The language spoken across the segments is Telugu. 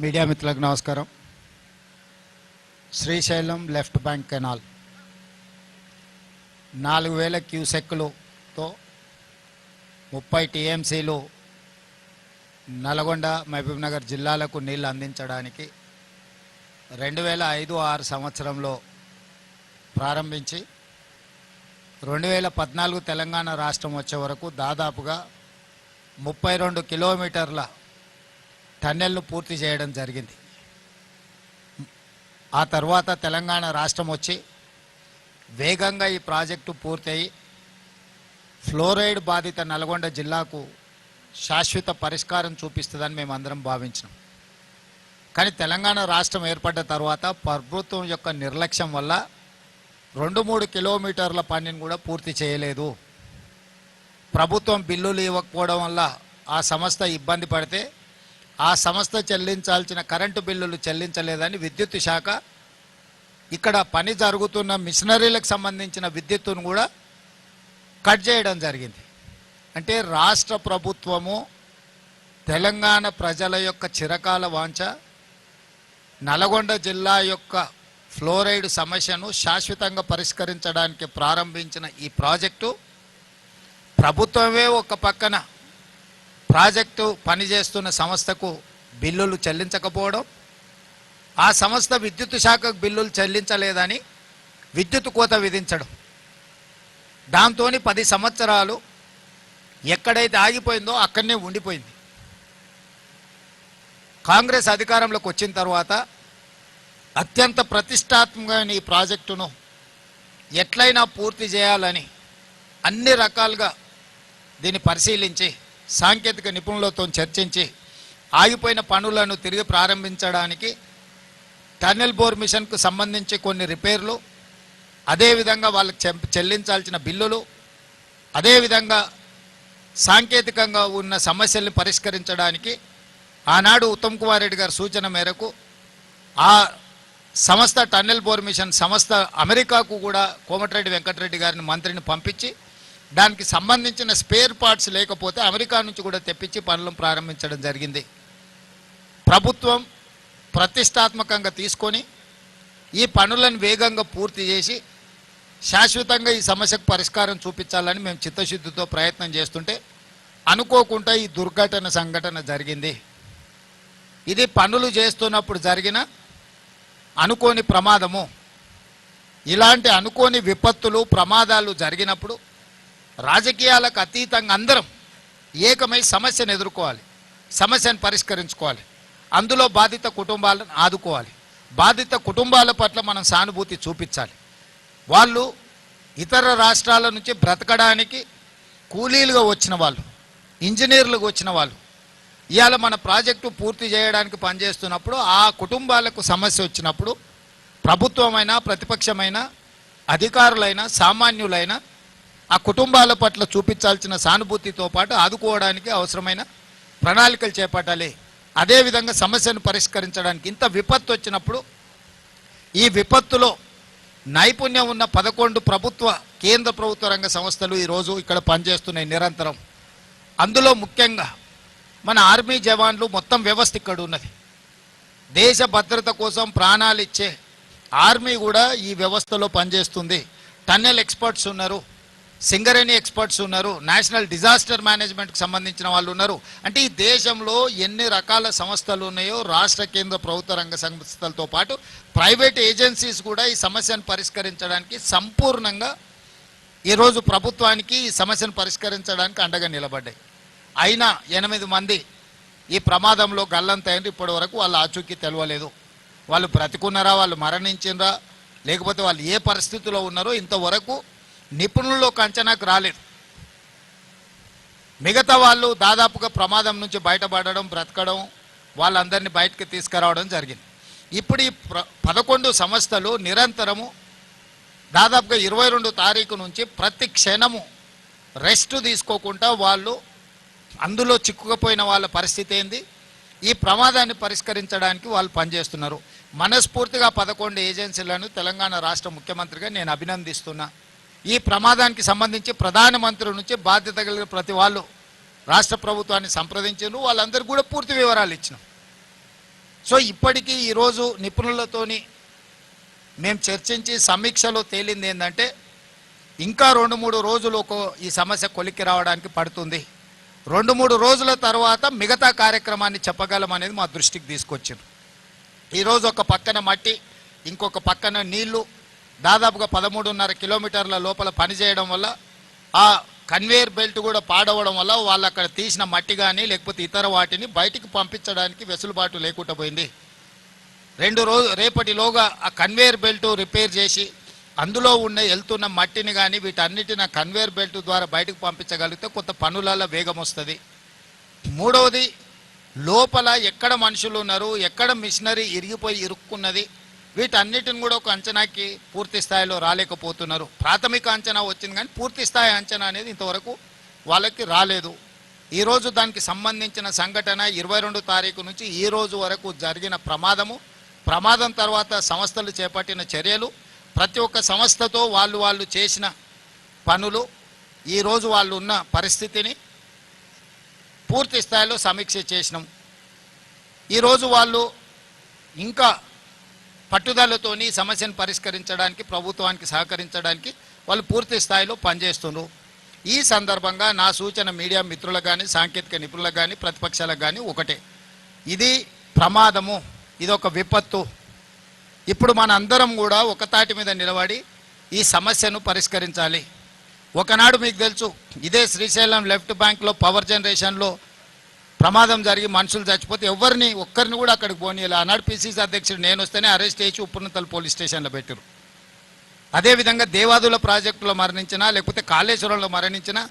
మీడియా మిత్రులకు నమస్కారం. శ్రీశైలం లెఫ్ట్ బ్యాంక్ కెనాల్ 4000 క్యూసెక్కులతో 30 టీఎంసీలు నల్గొండ మహబూబ్నగర్ జిల్లాలకు నీళ్లు అందించడానికి 2005-06 సంవత్సరంలో ప్రారంభించి 2014 తెలంగాణ రాష్ట్రం వచ్చే వరకు దాదాపుగా 32 కిలోమీటర్ల టన్నెల్ను పూర్తి చేయడం జరిగింది. ఆ తర్వాత తెలంగాణ రాష్ట్రం వచ్చి వేగంగా ఈ ప్రాజెక్టు పూర్తయి ఫ్లోరైడ్ బాధిత నల్గొండ జిల్లాకు శాశ్వత పరిష్కారం చూపిస్తుందని మేము అందరం భావించినాం. కానీ తెలంగాణ రాష్ట్రం ఏర్పడ్డ తర్వాత ప్రభుత్వం యొక్క నిర్లక్ష్యం వల్ల 2-3 కిలోమీటర్ల పనిని కూడా పూర్తి చేయలేదు. ప్రభుత్వం బిల్లులు ఇవ్వకపోవడం వల్ల ఆ సంస్థ ఇబ్బంది పడితే ఆ సంస్థ చెల్లించాల్సిన కరెంటు బిల్లులు చెల్లించలేదని విద్యుత్ శాఖ ఇక్కడ పని జరుగుతున్న మిషనరీలకు సంబంధించిన విద్యుత్తును కూడా కట్ చేయడం జరిగింది. అంటే రాష్ట్ర ప్రభుత్వము తెలంగాణ ప్రజల యొక్క చిరకాల వాంఛ నల్గొండ జిల్లా యొక్క ఫ్లోరైడ్ సమస్యను శాశ్వతంగా పరిష్కరించడానికి ప్రారంభించిన ఈ ప్రాజెక్టు ప్రభుత్వమే ఒక పక్కన ప్రాజెక్టు పనిచేస్తున్న సంస్థకు బిల్లులు చెల్లించకపోవడం, ఆ సంస్థ విద్యుత్ శాఖకు బిల్లులు చెల్లించలేదని విద్యుత్ కోత విధించడం, దాంతో 10 సంవత్సరాలు ఎక్కడైతే ఆగిపోయిందో అక్కడనే ఉండిపోయింది. కాంగ్రెస్ అధికారంలోకి వచ్చిన తర్వాత అత్యంత ప్రతిష్టాత్మకమైన ఈ ప్రాజెక్టును ఎట్లయినా పూర్తి చేయాలని అన్ని రకాలుగా దీన్ని పరిశీలించి సాంకేతిక నిపుణులతో చర్చించి ఆగిపోయిన పనులను తిరిగి ప్రారంభించడానికి టన్నెల్ బోర్ మిషన్కు సంబంధించి కొన్ని రిపేర్లు, అదేవిధంగా వాళ్ళకి చెల్లించాల్సిన బిల్లులు, అదేవిధంగా సాంకేతికంగా ఉన్న సమస్యల్ని పరిష్కరించడానికి ఆనాడు ఉత్తమ్ కుమార్ రెడ్డి గారి సూచన మేరకు ఆ సంస్థ టన్నెల్ బోర్ మిషన్ సంస్థ అమెరికాకు కూడా కోమటిరెడ్డి వెంకటరెడ్డి గారిని మంత్రిని పంపించి దానికి సంబంధించిన స్పేర్ పార్ట్స్ లేకపోతే అమెరికా నుంచి కూడా తెప్పించి పనులను ప్రారంభించడం జరిగింది. ప్రభుత్వం ప్రతిష్టాత్మకంగా తీసుకొని ఈ పనులను వేగంగా పూర్తి చేసి శాశ్వతంగా ఈ సమస్యకు పరిష్కారం చూపించాలని మేము చిత్తశుద్ధితో ప్రయత్నం చేస్తుంటే అనుకోకుండా ఈ దుర్ఘటన సంఘటన జరిగింది. ఇది పనులు చేస్తున్నప్పుడు జరిగిన అనుకోని ప్రమాదము. ఇలాంటి అనుకోని విపత్తులు ప్రమాదాలు జరిగినప్పుడు రాజకీయాలకు అతీతంగా అందరం ఏకమై సమస్యను ఎదుర్కోవాలి, సమస్యను పరిష్కరించుకోవాలి, అందులో బాధిత కుటుంబాలను ఆదుకోవాలి, బాధిత కుటుంబాల పట్ల మనం సానుభూతి చూపించాలి. వాళ్ళు ఇతర రాష్ట్రాల నుంచి బ్రతకడానికి కూలీలుగా వచ్చిన వాళ్ళు, ఇంజనీర్లుగా వచ్చిన వాళ్ళు ఇవాళ మన ప్రాజెక్టు పూర్తి చేయడానికి పనిచేస్తున్నప్పుడు ఆ కుటుంబాలకు సమస్య వచ్చినప్పుడు ప్రభుత్వమైనా ప్రతిపక్షమైనా అధికారులైనా సామాన్యులైనా ఆ కుటుంబాల పట్ల చూపించాల్సిన సానుభూతితో పాటు ఆదుకోవడానికి అవసరమైన ప్రణాళికలు చేపట్టాలి. అదేవిధంగా సమస్యను పరిష్కరించడానికి ఇంత విపత్తు వచ్చినప్పుడు ఈ విపత్తులో నైపుణ్యం ఉన్న 11 ప్రభుత్వ కేంద్ర ప్రభుత్వ రంగ సంస్థలు ఈరోజు ఇక్కడ పనిచేస్తున్నాయి నిరంతరం. అందులో ముఖ్యంగా మన ఆర్మీ జవాన్లు మొత్తం వ్యవస్థ ఇక్కడ ఉన్నది. దేశ భద్రత కోసం ప్రాణాలు ఇచ్చే ఆర్మీ కూడా ఈ వ్యవస్థలో పనిచేస్తుంది. టన్నెల్ ఎక్స్పర్ట్స్ ఉన్నారు, సింగరేణి ఎక్స్పర్ట్స్ ఉన్నారు, నేషనల్ డిజాస్టర్ మేనేజ్మెంట్కి సంబంధించిన వాళ్ళు ఉన్నారు. అంటే ఈ దేశంలో ఎన్ని రకాల సంస్థలు ఉన్నాయో రాష్ట్ర కేంద్ర ప్రభుత్వ రంగ సంస్థలతో పాటు ప్రైవేట్ ఏజెన్సీస్ కూడా ఈ సమస్యను పరిష్కరించడానికి సంపూర్ణంగా ఈరోజు ప్రభుత్వానికి ఈ సమస్యను పరిష్కరించడానికి అండగా నిలబడ్డాయి. అయినా 8 మంది ఈ ప్రమాదంలో గల్లంతైన ఇప్పటి వరకు వాళ్ళ ఆచూకీ తెలవలేదు. వాళ్ళు బ్రతికున్నారా, వాళ్ళు మరణించినరా, లేకపోతే వాళ్ళు ఏ పరిస్థితిలో ఉన్నారో ఇంతవరకు నిపుణుల్లోకి అంచనాకు రాలేదు. మిగతా వాళ్ళు దాదాపుగా ప్రమాదం నుంచి బయటపడడం, బ్రతకడం, వాళ్ళందరినీ బయటకు తీసుకురావడం జరిగింది. ఇప్పుడు ఈ 11 సంస్థలు నిరంతరము దాదాపుగా 22 తారీఖు నుంచి ప్రతి క్షణము రెస్ట్ తీసుకోకుండా వాళ్ళు అందులో చిక్కుకుపోయిన వాళ్ళ పరిస్థితి ఏంది, ఈ ప్రమాదాన్ని పరిష్కరించడానికి వాళ్ళు పనిచేస్తున్నారు. మనస్ఫూర్తిగా 11 ఏజెన్సీలను తెలంగాణ రాష్ట్ర ముఖ్యమంత్రిగా నేను అభినందిస్తున్నా. ఈ ప్రమాదానికి సంబంధించి ప్రధానమంత్రి నుంచి బాధ్యత కలిగిన ప్రతి వాళ్ళు రాష్ట్ర ప్రభుత్వాన్ని సంప్రదించారు. వాళ్ళందరికీ కూడా పూర్తి వివరాలు ఇచ్చినాం. సో ఇప్పటికీ ఈరోజు నిపుణులతోని మేము చర్చించి సమీక్షలో తేలింది ఏంటంటే ఇంకా 2-3 రోజులు ఈ సమస్య కొలిక్కి రావడానికి పడుతుంది. 2-3 రోజుల తర్వాత మిగతా కార్యక్రమాన్ని చెప్పగలం అనేది మా దృష్టికి తీసుకొచ్చారు. ఈరోజు ఒక పక్కన మట్టి, ఇంకొక పక్కన నీళ్లు, దాదాపుగా 13.5 కిలోమీటర్ల లోపల పనిచేయడం వల్ల ఆ కన్వేయర్ బెల్ట్ కూడా పాడవడం వల్ల వాళ్ళు అక్కడ తీసిన మట్టి కానీ లేకపోతే ఇతర వాటిని బయటికి పంపించడానికి వెసులుబాటు లేకుండా పోయింది. రేపటిలోగా ఆ కన్వేయర్ బెల్ట్ రిపేర్ చేసి అందులో వెళ్తున్న మట్టిని కానీ వీటన్నిటిని కన్వేయర్ బెల్ట్ ద్వారా బయటకు పంపించగలిగితే కొంత పనులలో వేగం వస్తుంది. మూడవది, లోపల ఎక్కడ మనుషులు ఉన్నారు, ఎక్కడ మిషనరీ ఇరుక్కున్నది, వీటన్నిటిని కూడా ఒక అంచనాకి పూర్తి స్థాయిలో రాలేకపోతున్నారు. ప్రాథమిక అంచనా వచ్చింది కానీ పూర్తి స్థాయి అంచనా అనేది ఇంతవరకు వాళ్ళకి రాలేదు. ఈరోజు దానికి సంబంధించిన సంఘటన 22 తారీఖు నుంచి ఈ రోజు వరకు జరిగిన ప్రమాదం తర్వాత సంస్థలు చేపట్టిన చర్యలు, ప్రతి ఒక్క సంస్థతో వాళ్ళు చేసిన పనులు, ఈరోజు వాళ్ళు ఉన్న పరిస్థితిని పూర్తి స్థాయిలో సమీక్ష చేసినాం. ఈరోజు వాళ్ళు ఇంకా పట్టుదలతోని సమస్యను పరిష్కరించడానికి, ప్రభుత్వానికి సహకరించడానికి వాళ్ళు పూర్తి స్థాయిలో పనిచేస్తున్నారు. ఈ సందర్భంగా నా సూచన మీడియా మిత్రులకు కానీ, సాంకేతిక నిపుణులకు కానీ, ప్రతిపక్షాలకు కానీ ఒకటే, ఇది ప్రమాదము, ఇది ఒక విపత్తు. ఇప్పుడు మన అందరం కూడా ఒక తాటి మీద నిలబడి ఈ సమస్యను పరిష్కరించాలి. ఒకనాడు మీకు తెలుసు, ఇదే శ్రీశైలం లెఫ్ట్ బ్యాంక్లో పవర్ జనరేషన్లో ప్రమాదం జరిగి మనుషులు చచ్చిపోతే ఒక్కరిని కూడా అక్కడికి పోనీయాలి. ఆనాడు పిసిసి అధ్యక్షుడు నేను వస్తేనే అరెస్ట్ చేసి ఉప్పునతల్ పోలీస్ స్టేషన్లో పెట్టారు. అదేవిధంగా దేవాదుల ప్రాజెక్టులో మరణించినా, లేకపోతే కాళేశ్వరంలో మరణించినా,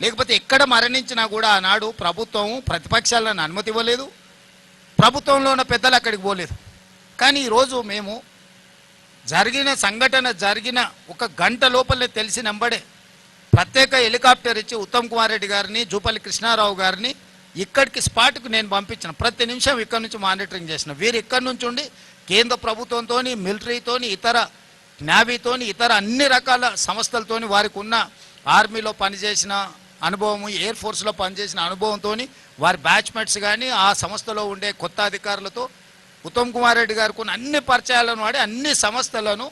లేకపోతే ఎక్కడ మరణించినా కూడా ఆనాడు ప్రభుత్వం ప్రతిపక్షాలను అనుమతి ఇవ్వలేదు, ప్రభుత్వంలో ఉన్న పెద్దలు అక్కడికి పోలేదు. కానీ ఈరోజు మేము జరిగిన 1 గంట లోపలే తెలిసినంబడే ప్రత్యేక హెలికాప్టర్ ఇచ్చి ఉత్తమ్ కుమార్ రెడ్డి గారిని, జూపల్లి కృష్ణారావు గారిని ఇక్కడికి స్పాట్కు నేను పంపించిన. ప్రతి నిమిషం ఇక్కడ నుంచి మానిటరింగ్ చేసిన. వీరు ఇక్కడి నుంచి ఉండి కేంద్ర ప్రభుత్వంతో, మిలిటరీతోని, ఇతర నేవీతోని, ఇతర అన్ని రకాల సంస్థలతోని, వారికి ఉన్న ఆర్మీలో పనిచేసిన అనుభవము, ఎయిర్ ఫోర్స్లో పనిచేసిన అనుభవంతో వారి బ్యాచ్మెట్స్ కానీ ఆ సంస్థలో ఉండే కొత్త అధికారులతో ఉత్తమ్ కుమార్ రెడ్డి గారికి ఉన్న అన్ని పరిచయాలను వాడి అన్ని సంస్థలను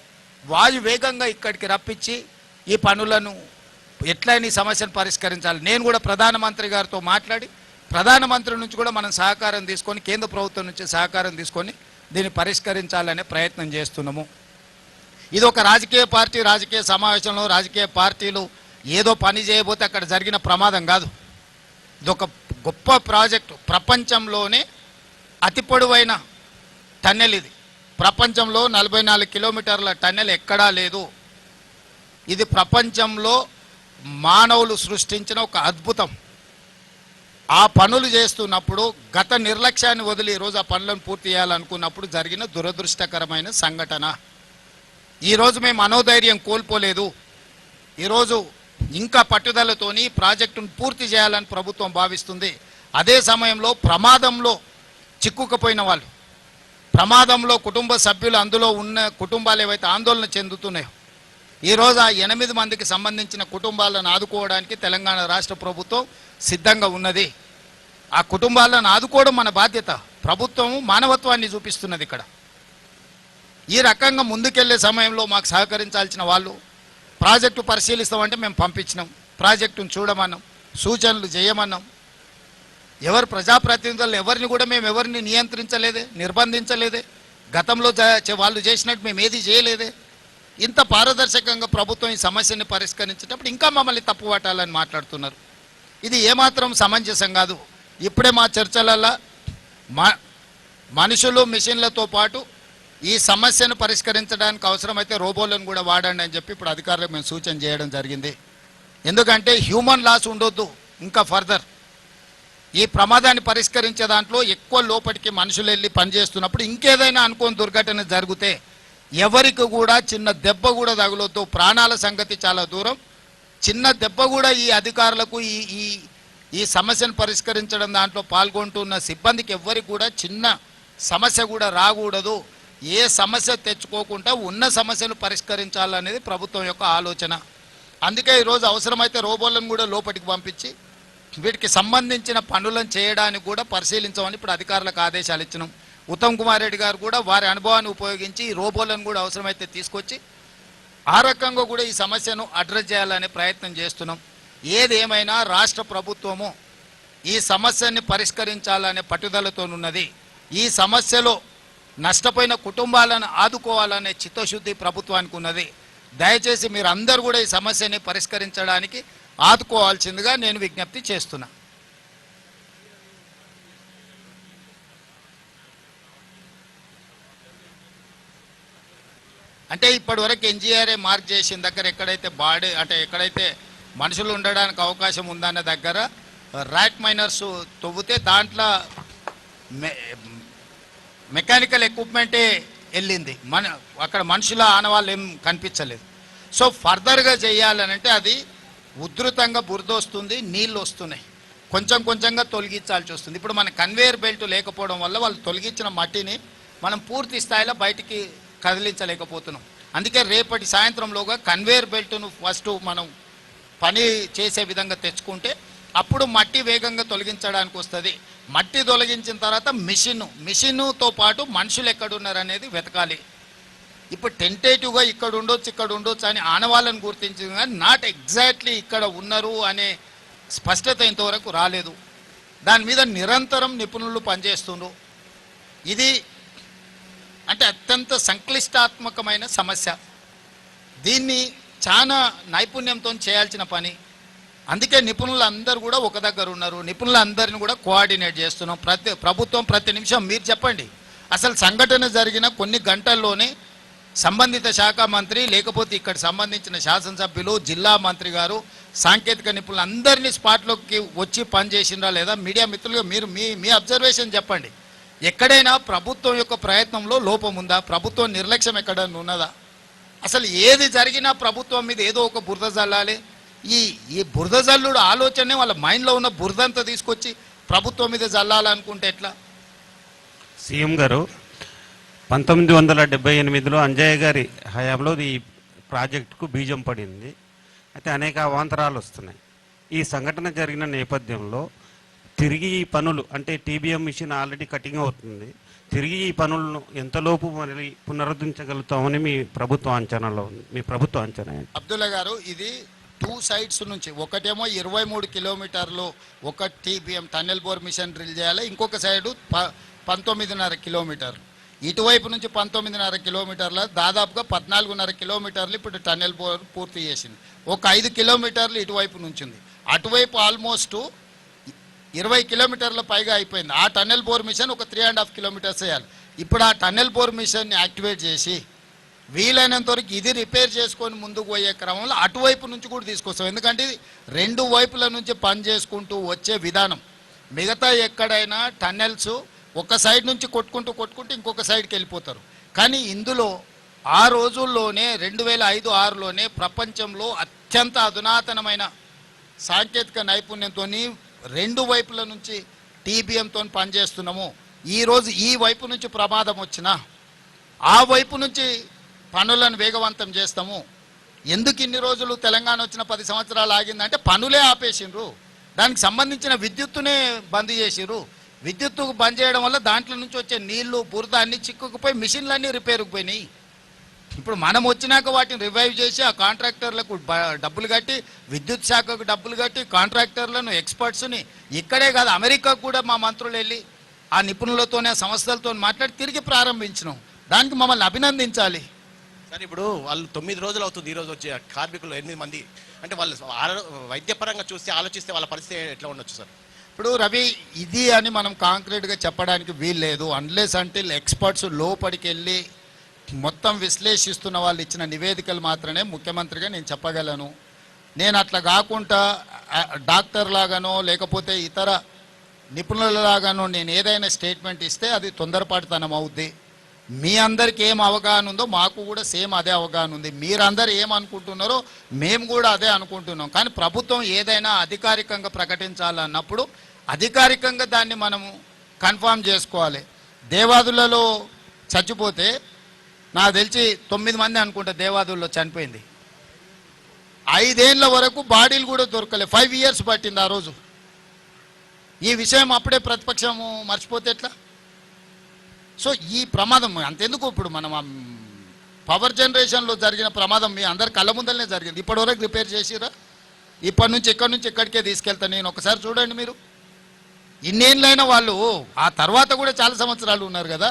వాయువేగంగా ఇక్కడికి రప్పించి ఈ పనులను ఎట్లయినా ఈ సమస్యను పరిష్కరించాలి. నేను కూడా ప్రధానమంత్రి గారితో మాట్లాడి ప్రధానమంత్రి నుంచి కూడా మనం సహకారం తీసుకొని, కేంద్ర ప్రభుత్వం నుంచి సహకారం తీసుకొని దీన్ని పరిష్కరించాలనే ప్రయత్నం చేస్తున్నాము. ఇది ఒక రాజకీయ సమావేశంలో రాజకీయ పార్టీలు ఏదో పని చేయబోతే అక్కడ జరిగిన ప్రమాదం కాదు. ఇదొక గొప్ప ప్రాజెక్టు. ప్రపంచంలోనే అతి పొడవైన టన్నెల్ ఇది. ప్రపంచంలో 44 కిలోమీటర్ల టన్నెల్ ఎక్కడా లేదు. ఇది ప్రపంచంలో మానవులు సృష్టించిన ఒక అద్భుతం. ఆ పనులు చేస్తున్నప్పుడు గత నిర్లక్ష్యాన్ని వదిలి ఈరోజు ఆ పనులను పూర్తి చేయాలనుకున్నప్పుడు జరిగిన దురదృష్టకరమైన సంఘటన. ఈరోజు మేము మనోధైర్యం కోల్పోలేదు. ఈరోజు ఇంకా పట్టుదలతోని ప్రాజెక్టును పూర్తి చేయాలని ప్రభుత్వం భావిస్తుంది. అదే సమయంలో ప్రమాదంలో చిక్కుకుపోయిన వాళ్ళు, ప్రమాదంలో కుటుంబ సభ్యులు, అందులో ఉన్న కుటుంబాలు ఏవైతే ఆందోళన చెందుతున్నాయో, ఈరోజు ఆ 8 మందికి సంబంధించిన కుటుంబాలను ఆదుకోవడానికి తెలంగాణ రాష్ట్ర ప్రభుత్వం సిద్ధంగా ఉన్నది. ఆ కుటుంబాలను ఆదుకోవడం మన బాధ్యత. ప్రభుత్వం మానవత్వాన్ని చూపిస్తున్నది ఇక్కడ. ఈ రకంగా ముందుకెళ్లే సమయంలో మాకు సహకరించాల్సిన వాళ్ళు ప్రాజెక్టు పరిశీలిస్తామంటే మేము పంపించినాం, ప్రాజెక్టును చూడమన్నాం, సూచనలు చేయమన్నాం. ఎవరు ప్రజాప్రతినిధులు ఎవరిని కూడా మేము ఎవరిని నియంత్రించలేదే, నిర్బంధించలేదే. గతంలో వాళ్ళు చేసినట్టు మేము ఏది చేయలేదే. ఇంత పారదర్శకంగా ప్రభుత్వం ఈ సమస్యని పరిష్కరించేటప్పుడు ఇంకా మమ్మల్ని తప్పు పట్టాలని మాట్లాడుతున్నారు. ఇది ఏమాత్రం సమంజసం కాదు. ఇప్పుడే మా చర్చలలో మనుషులు, మిషన్లతో పాటు ఈ సమస్యను పరిష్కరించడానికి అవసరమైతే రోబోలను కూడా వాడండి అని చెప్పి ఇప్పుడు అధికారులకు మేము సూచన చేయడం జరిగింది. ఎందుకంటే హ్యూమన్ లాస్ ఉండొద్దు. ఇంకా ఫర్దర్ ఈ ప్రమాదాన్ని పరిష్కరించే దాంట్లో ఎక్కువ లోపలికి మనుషులు వెళ్ళి పనిచేస్తున్నప్పుడు ఇంకేదైనా అనుకోని దుర్ఘటన జరిగితే ఎవరికి కూడా చిన్న దెబ్బ కూడా తగులొద్దు. ప్రాణాల సంగతి చాలా దూరం. చిన్న దెబ్బ కూడా ఈ అధికారులకు ఈ సమస్యను పరిష్కరించడం దాంట్లో పాల్గొంటున్న సిబ్బందికి ఎవ్వరికి కూడా చిన్న సమస్య కూడా రాకూడదు. ఏ సమస్య తెచ్చుకోకుండా ఉన్న సమస్యను పరిష్కరించాలనేది ప్రభుత్వం యొక్క ఆలోచన. అందుకే ఈరోజు అవసరమైతే రోబోలను కూడా లోపలికి పంపించి వీటికి సంబంధించిన పనులను చేయడానికి కూడా పరిశీలించమని ఇప్పుడు అధికారులకు ఆదేశాలు ఇచ్చినాం. ఉత్తమ్ కుమార్ రెడ్డి గారు కూడా వారి అనుభవాన్ని ఉపయోగించి ఈ రోబోలను కూడా అవసరమైతే తీసుకొచ్చి ఆ రకంగా కూడా ఈ సమస్యను అడ్రస్ చేయాలనే ప్రయత్నం చేస్తున్నాం. ఏది ఏమైనా రాష్ట్ర ప్రభుత్వము ఈ సమస్యని పరిష్కరించాలనే పట్టుదలతోనున్నది. ఈ సమస్యలో నష్టపోయిన కుటుంబాలను ఆదుకోవాలనే చిత్తశుద్ధి ప్రభుత్వానికి ఉన్నది. దయచేసి మీరు అందరూ కూడా ఈ సమస్యని పరిష్కరించడానికి ఆదుకోవాల్సిందిగా నేను విజ్ఞప్తి చేస్తున్నా. అంటే ఇప్పటివరకు ఎన్జిఆర్ఏ మార్క్ చేసిన దగ్గర ఎక్కడైతే బాడీ అంటే ఎక్కడైతే మనుషులు ఉండడానికి అవకాశం ఉందన్న దగ్గర ర్యాక్ మైనర్స్ తవ్వితే దాంట్లో మెకానికల్ ఎక్విప్మెంటే వెళ్ళింది, అక్కడ మనుషుల ఆనవాళ్ళు ఏం కనిపించలేదు. సో ఫర్దర్గా చేయాలనంటే అది ఉధృతంగా బురద వస్తుంది, నీళ్ళు వస్తున్నాయి, కొంచెం కొంచెంగా తొలగించాల్సి వస్తుంది. ఇప్పుడు మన కన్వేయర్ బెల్ట్ లేకపోవడం వల్ల వాళ్ళు తొలగించిన మట్టిని మనం పూర్తి స్థాయిలో బయటికి కదిలించలేకపోతున్నాం. అందుకే రేపటి సాయంత్రంలోగా కన్వేయర్ బెల్ట్ను ఫస్ట్ మనం పని చేసే విధంగా తెచ్చుకుంటే అప్పుడు మట్టి వేగంగా తొలగించడానికి వస్తుంది. మట్టి తొలగించిన తర్వాత మిషన్తో పాటు మనుషులు ఎక్కడున్నారనేది వెతకాలి. ఇప్పుడు టెంటేటివ్గా ఇక్కడ ఉండొచ్చు అని ఆనవాళ్ళని గుర్తించింది, కానీ నాట్ ఎగ్జాక్ట్లీ ఇక్కడ ఉన్నారు అనే స్పష్టత ఇంతవరకు రాలేదు. దాని మీద నిరంతరం నిపుణులు పనిచేస్తున్నారు. ఇది అంటే అత్యంత సంక్లిష్టాత్మకమైన సమస్య. దీన్ని చాలా నైపుణ్యంతో చేయాల్సిన పని. అందుకే నిపుణులు అందరూ కూడా ఒక దగ్గర ఉన్నారు. నిపుణులందరిని కూడా కోఆర్డినేట్ చేస్తున్నాం. ప్రభుత్వం ప్రతి నిమిషం మీరు చెప్పండి, అసలు సంఘటన జరిగిన కొన్ని గంటల్లోనే సంబంధిత శాఖ మంత్రి లేకపోతే ఇక్కడ సంబంధించిన శాసనసభ్యులు, జిల్లా మంత్రి గారు, సాంకేతిక నిపుణులు అందరినీ స్పాట్లోకి వచ్చి పనిచేసిండ్రా లేదా? మీడియా మిత్రులుగా మీరు మీ అబ్జర్వేషన్ చెప్పండి. ఎక్కడైనా ప్రభుత్వం యొక్క ప్రయత్నంలో లోపం ఉందా? ప్రభుత్వం నిర్లక్ష్యం ఎక్కడైనా ఉన్నదా? అసలు ఏది జరిగినా ప్రభుత్వం మీద ఏదో ఒక బురద జల్లాలి. ఈ బురద జల్లుడు ఆలోచనే వాళ్ళ మైండ్లో ఉన్న బురదంతా తీసుకొచ్చి ప్రభుత్వం మీద జల్లాలనుకుంటే ఎట్లా? సీఎం గారు 1978లో అంజయ్య గారి హయాంలో ఈ ప్రాజెక్టుకు బీజం పడింది. అయితే అనేక అవాంతరాలు వస్తున్నాయి. ఈ సంఘటన జరిగిన నేపథ్యంలో తిరిగి ఈ పనులు అంటే టీబీఎం మిషన్ ఆల్రెడీ కటింగ్ అవుతుంది, తిరిగి ఈ పనులను ఎంతలోపు మరి పునరుద్ధరించగలుగుతామని మీ ప్రభుత్వ అంచనాలో ఉంది? మీ ప్రభుత్వ అంచనా అబ్దుల్లా గారు, ఇది 2 సైడ్స్ నుంచి, ఒకటేమో 23 కిలోమీటర్లు ఒక TBM tunnel bore machine drill చేయాలి, ఇంకొక సైడు 19.5 కిలోమీటర్లు. ఇటువైపు నుంచి 19.5 కిలోమీటర్ల దాదాపుగా 14.5 కిలోమీటర్లు ఇప్పుడు టన్నెల్ బోర్ పూర్తి చేసింది. ఒక 5 కిలోమీటర్లు ఇటువైపు నుంచి ఉంది. అటువైపు ఆల్మోస్ట్ 20 కిలోమీటర్ల పైగా అయిపోయింది. ఆ టన్నెల్ బోర్ మిషన్ ఒక 3.5 కిలోమీటర్స్ వేయాలి. ఇప్పుడు ఆ టన్నెల్ బోర్ మిషన్ని యాక్టివేట్ చేసి వీలైనంత వరకు ఇది రిపేర్ చేసుకొని ముందుకు పోయే క్రమంలో అటువైపు నుంచి కూడా తీసుకొస్తాం. ఎందుకంటే 2 వైపుల నుంచి పని చేసుకుంటూ వచ్చే విధానం. మిగతా ఎక్కడైనా టన్నెల్స్ ఒక సైడ్ నుంచి కొట్టుకుంటూ ఇంకొక సైడ్కి వెళ్ళిపోతారు. కానీ ఇందులో ఆ రోజుల్లోనే 2005-6లోనే ప్రపంచంలో అత్యంత అధునాతనమైన సాంకేతిక నైపుణ్యంతో 2 వైపుల నుంచి టీబీఎంతో పనిచేస్తున్నాము. ఈరోజు ఈ వైపు నుంచి ప్రమాదం వచ్చినా ఆ వైపు నుంచి పనులను వేగవంతం చేస్తాము. ఎందుకు ఇన్ని రోజులు తెలంగాణ వచ్చిన 10 సంవత్సరాలు ఆగిందంటే పనులే ఆపేసిండ్రు, దానికి సంబంధించిన విద్యుత్తునే బంద్ చేసిర్రు. విద్యుత్తు బంద్ చేయడం వల్ల దాంట్లో నుంచి వచ్చే నీళ్లు బురద అన్నీ చిక్కుకుపోయి మిషన్లన్నీ రిపేర్కి పోయినాయి. ఇప్పుడు మనం వచ్చినాక వాటిని రివైవ్ చేసి ఆ కాంట్రాక్టర్లకు డబ్బులు కట్టి, విద్యుత్ శాఖకు డబ్బులు కట్టి, కాంట్రాక్టర్లను ఎక్స్పర్ట్స్ని ఇక్కడే కాదు అమెరికాకు కూడా మా మంత్రులు వెళ్ళి ఆ నిపుణులతోనే సంస్థలతో మాట్లాడి తిరిగి ప్రారంభించినాం. దానికి మమ్మల్ని అభినందించాలి. సార్, ఇప్పుడు వాళ్ళు 9 రోజులు అవుతుంది. ఈరోజు వచ్చే కార్మికులు 8 మంది, అంటే వాళ్ళు వైద్యపరంగా చూస్తే ఆలోచిస్తే వాళ్ళ పరిస్థితి ఎట్లా ఉండొచ్చు సార్? ఇప్పుడు రవి, ఇది అని మనం కాంక్రీట్గా చెప్పడానికి వీల్లేదు. అన్లెస్ అంటే ఎక్స్పర్ట్స్ లోపలికి వెళ్ళి మొత్తం విశ్లేషిస్తున్న వాళ్ళు ఇచ్చిన నివేదికలు మాత్రమే ముఖ్యమంత్రిగా నేను చెప్పగలను. నేను అట్లా కాకుండా డాక్టర్ లాగానో లేకపోతే ఇతర నిపుణులలాగానో నేను ఏదైనా స్టేట్మెంట్ ఇస్తే అది తొందరపాటుతనం అవుద్ది. మీ అందరికీ ఏం అవగాహన ఉందో మాకు కూడా సేమ్ అదే అవగాహన ఉంది. మీరందరూ ఏమనుకుంటున్నారో మేము కూడా అదే అనుకుంటున్నాం. కానీ ప్రభుత్వం ఏదైనా అధికారికంగా ప్రకటించాలన్నప్పుడు అధికారికంగా దాన్ని మనము కన్ఫర్మ్ చేసుకోవాలి. దేవాదులలో చచ్చిపోతే నాకు తెలిసి 9 మంది అనుకుంటా దేవాదుల్లో చనిపోయింది. 5 ఏళ్ల వరకు బాడీలు కూడా దొరకలే. 5 ఇయర్స్ పట్టింది ఆ రోజు. ఈ విషయం అప్పుడే ప్రతిపక్షము మర్చిపోతే ఎట్లా? సో ఈ ప్రమాదం అంతెందుకు, ఇప్పుడు మనం పవర్ జనరేషన్లో జరిగిన ప్రమాదం మీ అందరి కళ్ళ ముందరనే జరిగింది. ఇప్పటివరకు రిపేర్ చేసిరా? ఇప్పటి నుంచి ఎక్కడి నుంచి ఎక్కడికే తీసుకెళ్తాను నేను. ఒకసారి చూడండి మీరు, ఇన్నేళ్ళైనా వాళ్ళు ఆ తర్వాత కూడా చాలా సంవత్సరాలు ఉన్నారు కదా,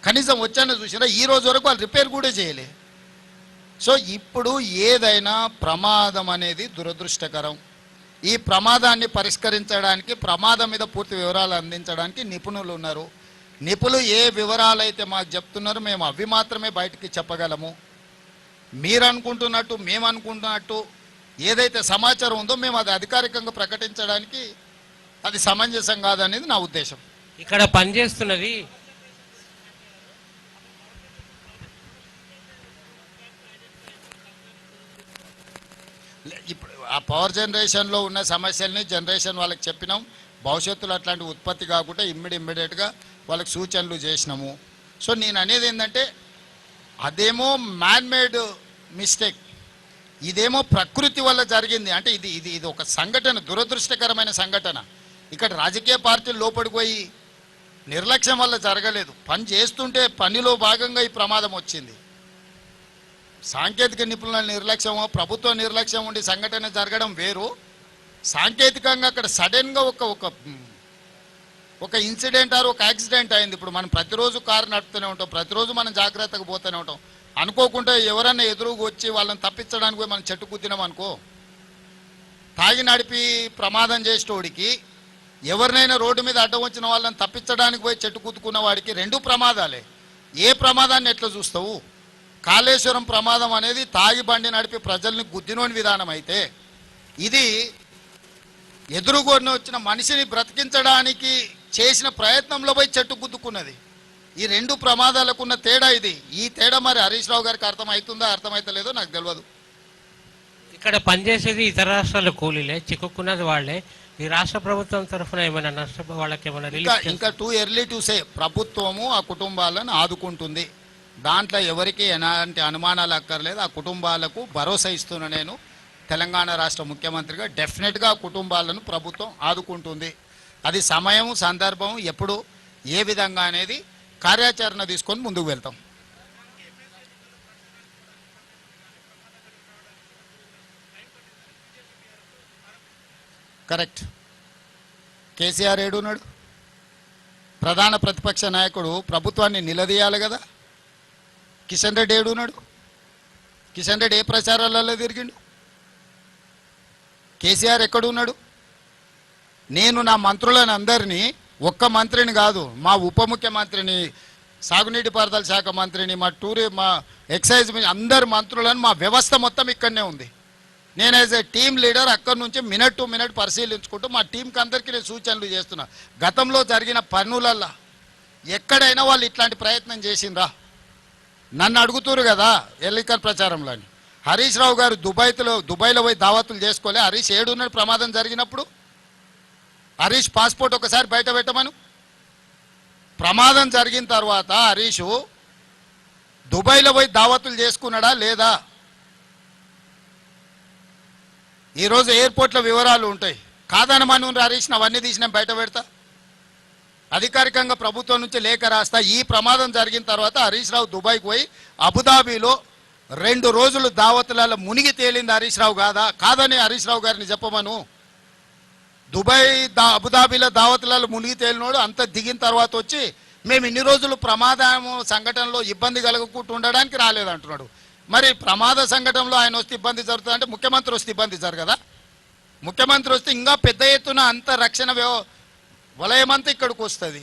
కనీసం వచ్చానో చూసినా ఈ రోజు వరకు వాళ్ళు రిపేర్ కూడా చేయలే. సో ఇప్పుడు ఏదైనా ప్రమాదం అనేది దురదృష్టకరం. ఈ ప్రమాదాన్ని పరిష్కరించడానికి, ప్రమాదం మీద పూర్తి వివరాలు అందించడానికి నిపుణులు ఉన్నారు. నిపుణులు ఏ వివరాలు అయితే మాకు చెప్తున్నారో మేము అవి మాత్రమే బయటికి చెప్పగలము. మీరు అనుకుంటున్నట్టు, మేము అనుకుంటున్నట్టు ఏదైతే సమాచారం ఉందో మేము అది అధికారికంగా ప్రకటించడానికి అది సమంజసం కాదనేది నా ఉద్దేశం. ఇక్కడ పనిచేస్తున్నది ఇప్పుడు ఆ పవర్ జనరేషన్లో ఉన్న సమస్యల్ని జనరేషన్ వాళ్ళకి చెప్పినాం. భవిష్యత్తులో అట్లాంటి ఉత్పత్తి కాకుండా ఇమ్మీడియట్గా వాళ్ళకి సూచనలు చేసినాము. సో నేను అనేది ఏంటంటే అదేమో మ్యాన్మేడ్ మిస్టేక్, ఇదేమో ప్రకృతి వల్ల జరిగింది. అంటే ఇది ఇది ఇది ఒక సంఘటన, దురదృష్టకరమైన సంఘటన. ఇక్కడ రాజకీయ పార్టీలు లోపలికి పోయి నిర్లక్ష్యం వల్ల జరగలేదు. పని చేస్తుంటే పనిలో భాగంగా ఈ ప్రమాదం వచ్చింది. సాంకేతిక నిపుణుల నిర్లక్ష్యమో, ప్రభుత్వ నిర్లక్ష్యం ఉండి సంఘటన జరగడం వేరు. సాంకేతికంగా అక్కడ సడన్గా ఒక ఇన్సిడెంట్ ఆర్ ఒక యాక్సిడెంట్ అయింది. ఇప్పుడు మనం ప్రతిరోజు కారు నడుపుతూనే ఉంటాం, ప్రతిరోజు మనం జాగ్రత్తగా పోతూనే ఉంటాం. అనుకోకుండా ఎవరన్నా ఎదురుగా వచ్చి వాళ్ళని తప్పించడానికి పోయి మనం చెట్టు కుద్దినాం అనుకో, తాగి నడిపి ప్రమాదం చేసేటోడికి, ఎవరినైనా రోడ్డు మీద అడ్డం వచ్చిన వాళ్ళని తప్పించడానికి పోయి చెట్టు కుట్టుకున్న వాడికి రెండు ప్రమాదాలే. ఏ ప్రమాదాన్ని ఎట్లా చూస్తావు? కాళేశ్వరం ప్రమాదం అనేది తాగి బండి నడిపి ప్రజల్ని గుద్దినోని విధానం అయితే, ఇది ఎదురుగొని వచ్చిన మనిషిని బ్రతికించడానికి చేసిన ప్రయత్నంలో పోయి చెట్టు గుద్దుకున్నది. ఈ రెండు ప్రమాదాలకున్న తేడా ఇది. ఈ తేడా మరి హరీష్ రావు గారికి అర్థమవుతుందా అర్థమవుతలేదో నాకు తెలియదు. ఇక్కడ పనిచేసేది ఇతర రాష్ట్రాల కూలీలే, చిక్కుకున్నది వాళ్ళే. ఈ రాష్ట్ర ప్రభుత్వం తరఫున ఏమైనా నష్ట వాళ్ళకి ఏమైనా ఇంకా టూ ఎర్లీ టు సే. ప్రభుత్వము ఆ కుటుంబాలను ఆదుకుంటుంది, దాంట్లో ఎవరికి ఎలాంటి అనుమానాలు అక్కర్లేదు. ఆ కుటుంబాలకు భరోసా ఇస్తున్నా నేను తెలంగాణ రాష్ట్ర ముఖ్యమంత్రిగా. డెఫినెట్గా ఆ కుటుంబాలను ప్రభుత్వం ఆదుకుంటుంది. అది సమయం, సందర్భం, ఎప్పుడు, ఏ విధంగా అనేది కార్యాచరణ తీసుకొని ముందుకు వెళ్తాం. కరెక్ట్. కేసీఆర్ ఏడున్నాడు? ప్రధాన ప్రతిపక్ష నాయకుడు ప్రభుత్వాన్ని నిలదీయాలి కదా. కిషన్ రెడ్డి ఏడున్నాడు? కిషన్ రెడ్డి ఏ ప్రచారాలలో తిరిగిండు? కేసీఆర్ ఎక్కడున్నాడు? నేను నా మంత్రులను అందరినీ, ఒక్క మంత్రిని కాదు, మా ఉప ముఖ్యమంత్రిని, సాగునీటి పారుదల శాఖ మంత్రిని, మా ఎక్సైజ్ అందరు మంత్రులను, మా వ్యవస్థ మొత్తం ఇక్కడనే ఉంది. నేను యాజ్ ఏ టీమ్ లీడర్ అక్కడి నుంచి మినిట్ టు మినిట్ పరిశీలించుకుంటూ మా టీంకి అందరికీ నేను సూచనలు చేస్తున్నా. గతంలో జరిగిన పనులల్లో ఎక్కడైనా వాళ్ళు ఇట్లాంటి ప్రయత్నం చేసిండ్రా? నన్ను అడుగుతురు కదా ఎన్నికల ప్రచారంలో. హరీష్ రావు గారు దుబాయ్లో పోయి దావతులు చేసుకోలే. హరీష్ ఏడున్నాడు ప్రమాదం జరిగినప్పుడు? హరీష్ పాస్పోర్ట్ ఒకసారి బయట పెట్టమను. ప్రమాదం జరిగిన తర్వాత హరీషు దుబాయ్లో పోయి దావతులు చేసుకున్నాడా లేదా? ఈరోజు ఎయిర్పోర్ట్లో వివరాలు ఉంటాయి. కాదనమను హరీష్ని, అవన్నీ తీసి నేను బయట పెడతా. అధికారికంగా ప్రభుత్వం నుంచి లేఖ రాస్తా. ఈ ప్రమాదం జరిగిన తర్వాత హరీష్ రావు దుబాయ్కి పోయి అబుదాబీలో 2 రోజులు దావతులలో మునిగి తేలింది హరీష్ రావు కాదని హరీష్ రావు గారిని చెప్పమను. అబుదాబీలో దావతులలో మునిగి తేలినోడు అంత దిగిన తర్వాత వచ్చి మేము ఇన్ని రోజులు ప్రమాదం సంఘటనలో ఇబ్బంది కలగకుండా ఉండడానికి రాలేదంటున్నాడు. మరి ప్రమాద సంఘటనలో ఆయన వస్తే ఇబ్బంది జరుగుతుంది అంటే ముఖ్యమంత్రి వస్తే ఇబ్బంది జరగదా? ముఖ్యమంత్రి వస్తే ఇంకా పెద్ద ఎత్తున అంత రక్షణ వలయమంతా ఇక్కడికి వస్తుంది.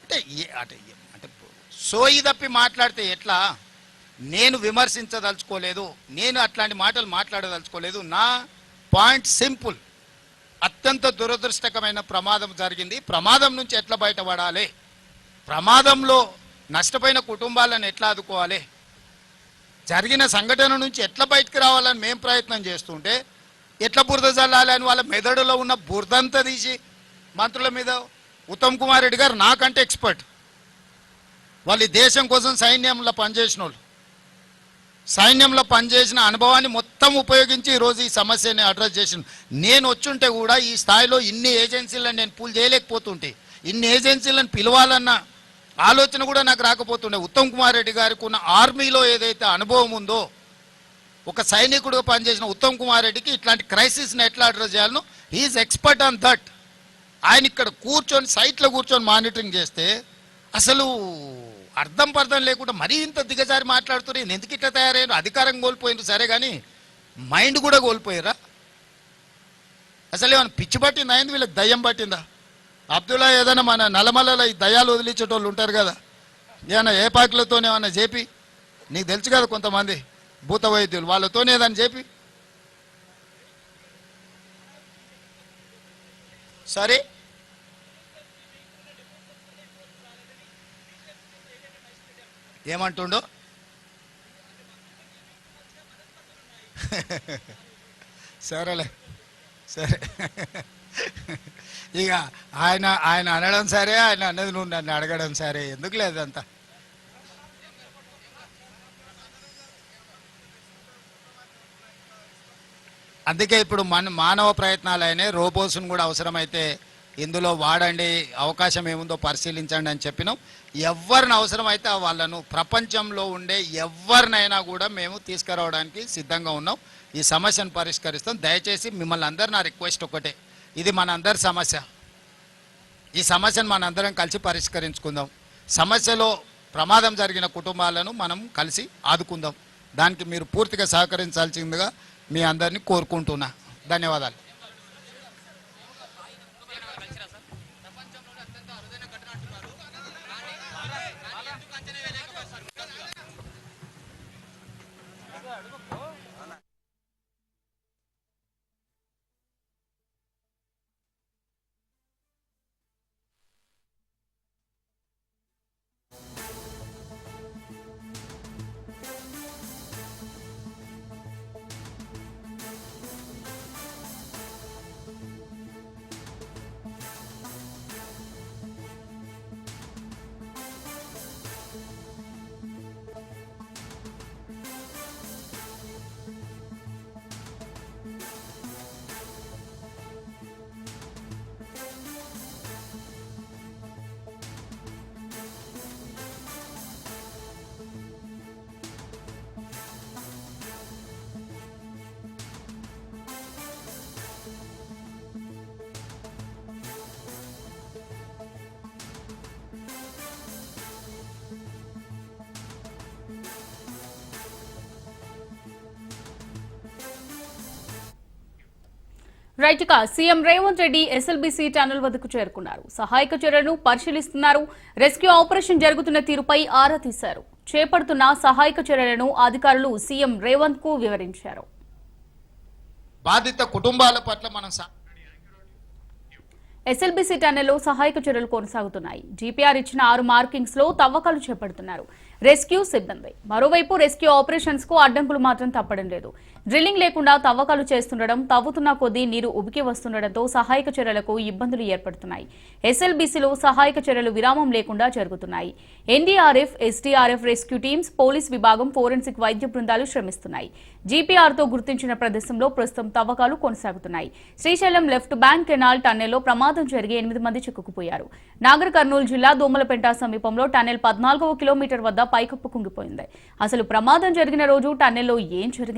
అంటే సోయి తప్పి మాట్లాడితే ఎట్లా? నేను విమర్శించదలుచుకోలేదు, నేను అట్లాంటి మాటలు మాట్లాడదలుచుకోలేదు. నా పాయింట్ సింపుల్. అత్యంత దురదృష్టకరమైన ప్రమాదం జరిగింది. ప్రమాదం నుంచి ఎట్లా బయటపడాలి, ప్రమాదంలో నష్టపోయిన కుటుంబాలను ఎట్లా ఆదుకోవాలి, జరిగిన సంఘటన నుంచి ఎట్లా బయటకు రావాలని మేము ప్రయత్నం చేస్తుంటే ఎట్లా బురద జల్లాలి అని వాళ్ళ మెదడులో ఉన్న బురదంతా తీసి మంత్రుల మీద. ఉత్తమ్ కుమార్ రెడ్డి గారు నాకంటే ఎక్స్పర్ట్. వాళ్ళు దేశం కోసం సైన్యంలో పనిచేసిన వాళ్ళు, సైన్యంలో పనిచేసిన అనుభవాన్ని మొత్తం ఉపయోగించి ఈరోజు ఈ సమస్యని అడ్రస్ చేసిన. నేను వచ్చుంటే కూడా ఈ స్థాయిలో ఇన్ని ఏజెన్సీలను నేను పూల్ చేయలేకపోతుంటే, ఇన్ని ఏజెన్సీలను పిలవాలన్న ఆలోచన కూడా నాకు రాకపోతుండే. ఉత్తమ్ కుమార్ రెడ్డి గారికి ఉన్న ఆర్మీలో ఏదైతే అనుభవం ఉందో, ఒక సైనికుడుగా పనిచేసిన ఉత్తమ్ కుమార్ రెడ్డికి ఇట్లాంటి క్రైసిస్ని ఎట్లా అడ్రస్ చేయాలనో హీఈస్ ఎక్స్పర్ట్ ఆన్ దట్. ఆయన ఇక్కడ కూర్చొని సైట్లో కూర్చొని మానిటరింగ్ చేస్తే అసలు అర్థం పర్థం లేకుండా మరీ ఇంత దిగజారి మాట్లాడుతున్నారు. ఈయన ఎందుకు ఇట్లా తయారయ్యారు? అధికారం కోల్పోయింది సరే, కానీ మైండ్ కూడా కోల్పోయారా? అసలు ఏమైనా పిచ్చి పట్టిందా? అయింది వీళ్ళకి దయ్యం పట్టిందా? అబ్దుల్లా ఏదైనా మన నల్లమల్లలో ఈ దయ్యాలు వదిలించేటోళ్ళు ఉంటారు కదా, ఏమైనా ఏ పాకులతోనే ఏమన్నా చెప్పి, నీకు తెలుసు కదా కొంతమంది భూత వైద్యులు, వాళ్ళతోనే ఏదైనా చెప్పి సరే. ఏమంటుండో సరేలే సరే. ఇక ఆయన అనడం సరే, ఆయన అన్నది నువ్వు నన్ను అడగడం సరే, ఎందుకు లేదంతా. అందుకే ఇప్పుడు మానవ ప్రయత్నాలైనా రోబోస్ను కూడా అవసరమైతే ఇందులో వాడండి, అవకాశం ఏముందో పరిశీలించండి అని చెప్పినాం. ఎవరిని అవసరమైతే వాళ్ళను ప్రపంచంలో ఉండే ఎవరినైనా కూడా మేము తీసుకురావడానికి సిద్ధంగా ఉన్నాం. ఈ సమస్యను పరిష్కరిస్తాం. దయచేసి మిమ్మల్ని అందరు నా రిక్వెస్ట్ ఒకటే, ఇది మనందరి సమస్య. ఈ సమస్యను మనందరం కలిసి పరిష్కరించుకుందాం. సమస్యలో ప్రమాదం జరిగిన కుటుంబాలను మనం కలిసి ఆదుకుందాం. దానికి మీరు పూర్తిగా సహకరించాల్సిందిగా మీ అందరినీ కోరుకుంటున్నా. ధన్యవాదాలు. రైట్, ఇక CM Revanth Reddy SLBC tunnel వద్దకు చేరుకున్నారు. సహాయక చర్యలను పరిశీలిస్తున్నారు. రెస్క్యూ ఆపరేషన్ జరుగుతున్న తీరుపై ఆరా తీశారు. చేపడుతున్న సహాయక చర్యలను అధికారులు సీఎం రేవంత్ కు వివరించారు. బాధిత కుటుంబాల పట్ల మనం ఎస్ఎల్బీసీ టన్నెల్లో సహాయక చర్యలు కొనసాగుతున్నాయి. జీపీఆర్ ఇచ్చిన 6 మార్కింగ్స్ లో తవ్వకాలు చేపడుతున్నారు రెస్క్యూ సిబ్బంది. మరోవైపు రెస్క్యూ ఆపరేషన్స్ కు అడ్డంకులు మాత్రం తప్పడం లేదు. డ్రిల్లింగ్ లేకుండా తవ్వకాలు చేస్తుండడం, తవ్వుతున్న కొద్దీ నీరు ఉబికి వస్తుండటంతో సహాయక చర్యలకు ఇబ్బందులు ఏర్పడుతున్నాయి. ఎస్ఎల్బీసీలో సహాయక చర్యలు విరామం లేకుండా జరుగుతున్నాయి. NDRF, SDRF rescue teams, police విభాగం, ఫోరెన్సిక్ వైద్య బృందాలు శ్రమిస్తున్నాయి. జీపీఆర్ తో గుర్తించిన ప్రదేశంలో ప్రస్తుతం తవ్వకాలు కొనసాగుతున్నాయి. శ్రీశైలం లెఫ్ట్ బ్యాంక్ కెనాల్ టన్నెల్లో ప్రమాదం జరిగి 8 మంది చిక్కుకుపోయారు. నాగర్ కర్నూలు జిల్లా దోమలపేట సమీపంలో టన్నెల్ 14వ కిలోమీటర్ వద్ద పైకప్పు కుంగిపోయింది. అసలు ప్రమాదం జరిగిన రోజు టన్నెల్లో ఏం జరిగింది?